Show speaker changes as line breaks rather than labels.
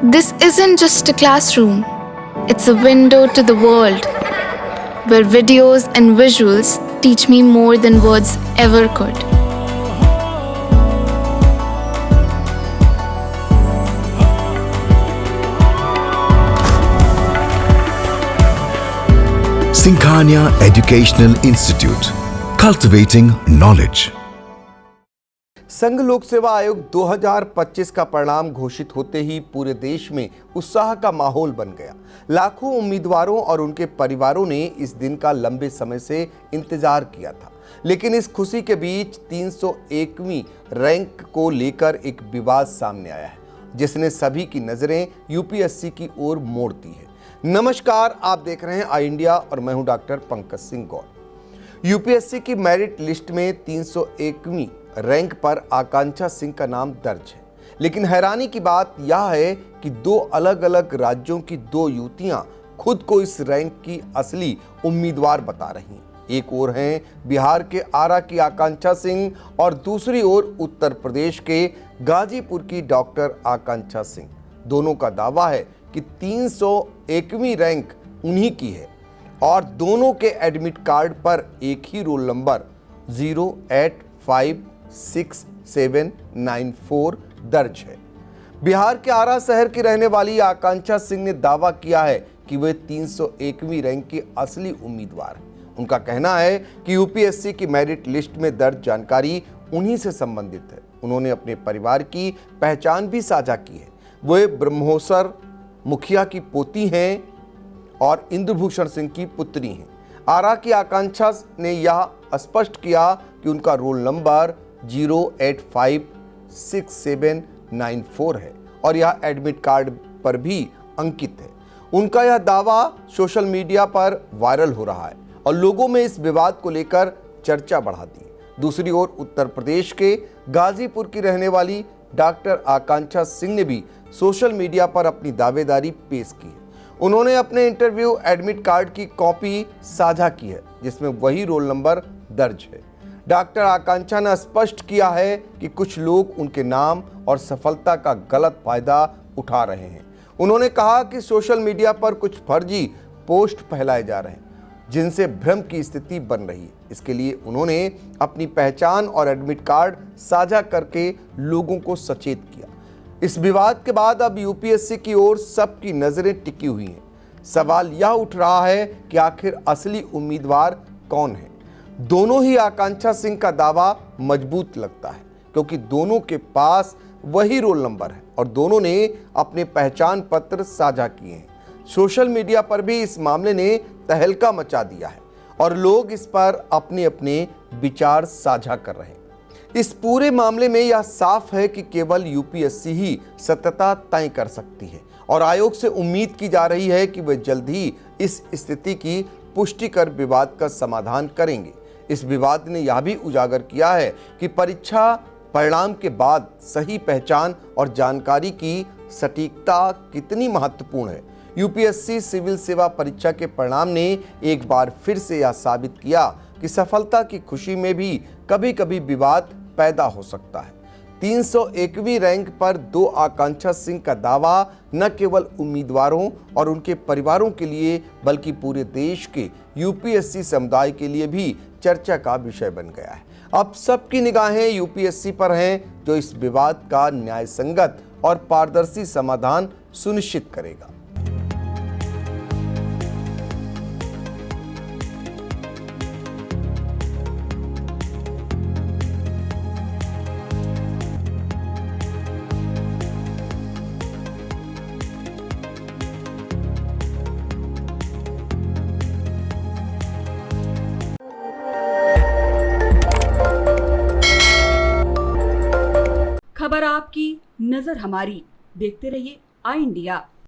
This isn't just a classroom, it's a window to the world, where videos and visuals teach me more than words ever could.
Sinkhania Educational Institute, cultivating knowledge.
संघ लोक सेवा आयोग 2025 का परिणाम घोषित होते ही पूरे देश में उत्साह का माहौल बन गया। लाखों उम्मीदवारों और उनके परिवारों ने इस दिन का लंबे समय से इंतजार किया था, लेकिन इस खुशी के बीच 301वीं रैंक को लेकर एक विवाद सामने आया है, जिसने सभी की नजरें यूपीएससी की ओर मोड़ दी है। नमस्कार, आप देख रहे हैं आई इंडिया और मैं हूं डॉक्टर पंकज सिंह गौर। यूपीएससी की मेरिट लिस्ट में 301वीं रैंक पर आकांक्षा सिंह का नाम दर्ज है, लेकिन हैरानी की बात यह है कि दो अलग अलग राज्यों की दो युवतियां खुद को इस रैंक की असली उम्मीदवार बता रही हैं। एक ओर हैं बिहार के आरा की आकांक्षा सिंह और दूसरी ओर उत्तर प्रदेश के गाजीपुर की डॉक्टर आकांक्षा सिंह। दोनों का दावा है कि 301वीं रैंक उन्हीं की है और दोनों के एडमिट कार्ड पर एक ही रोल नंबर 0856794 दर्ज है। बिहार के आरा शहर की रहने वाली आकांक्षा सिंह ने दावा किया है कि वे 301वीं रैंक की असली उम्मीदवार हैं। उनका कहना है कि यूपीएससी की मेरिट लिस्ट में दर्ज जानकारी उन्हीं से संबंधित है। उन्होंने अपने परिवार की पहचान भी साझा की है। वे ब्रह्मोसर मुखिया की पोती हैं और इंद्रभूषण सिंह की पुत्री हैं। आरा की आकांक्षा ने यह स्पष्ट किया कि उनका रोल नंबर 0856794 है और यह एडमिट कार्ड पर भी अंकित है। उनका यह दावा सोशल मीडिया पर वायरल हो रहा है और लोगों में इस विवाद को लेकर चर्चा बढ़ा दी है। दूसरी ओर उत्तर प्रदेश के गाजीपुर की रहने वाली डॉक्टर आकांक्षा सिंह ने भी सोशल मीडिया पर अपनी दावेदारी पेश की है। उन्होंने अपने इंटरव्यू एडमिट कार्ड की कॉपी साझा की है, जिसमें वही रोल नंबर दर्ज है। डॉक्टर आकांक्षा ने स्पष्ट किया है कि कुछ लोग उनके नाम और सफलता का गलत फायदा उठा रहे हैं। उन्होंने कहा कि सोशल मीडिया पर कुछ फर्जी पोस्ट फैलाए जा रहे हैं, जिनसे भ्रम की स्थिति बन रही है। इसके लिए उन्होंने अपनी पहचान और एडमिट कार्ड साझा करके लोगों को सचेत किया। इस विवाद के बाद अब यूपीएससी की ओर सबकी नजरें टिकी हुई हैं। सवाल यह उठ रहा है कि आखिर असली उम्मीदवार कौन है। दोनों ही आकांक्षा सिंह का दावा मजबूत लगता है, क्योंकि दोनों के पास वही रोल नंबर है और दोनों ने अपने पहचान पत्र साझा किए हैं। सोशल मीडिया पर भी इस मामले ने तहलका मचा दिया है और लोग इस पर अपने अपने विचार साझा कर रहे हैं। इस पूरे मामले में यह साफ है कि केवल यूपीएससी ही सत्यता तय कर सकती है और आयोग से उम्मीद की जा रही है कि वे जल्द ही इस स्थिति की पुष्टि कर विवाद का समाधान करेंगे। इस विवाद ने यह भी उजागर किया है कि परीक्षा परिणाम के बाद सही पहचान और जानकारी की सटीकता कितनी महत्वपूर्ण है। यूपीएससी सिविल सेवा परीक्षा के परिणाम ने एक बार फिर से यह साबित किया कि सफलता की खुशी में भी कभी कभी विवाद पैदा हो सकता है। 301वीं रैंक पर दो आकांक्षा सिंह का दावा न केवल उम्मीदवारों और उनके परिवारों के लिए बल्कि पूरे देश के यूपीएससी समुदाय के लिए भी चर्चा का विषय बन गया है। अब सबकी निगाहें यूपीएससी पर हैं, जो इस विवाद का न्यायसंगत और पारदर्शी समाधान सुनिश्चित करेगा।
खबर आपकी, नजर हमारी। देखते रहिए आई इंडिया।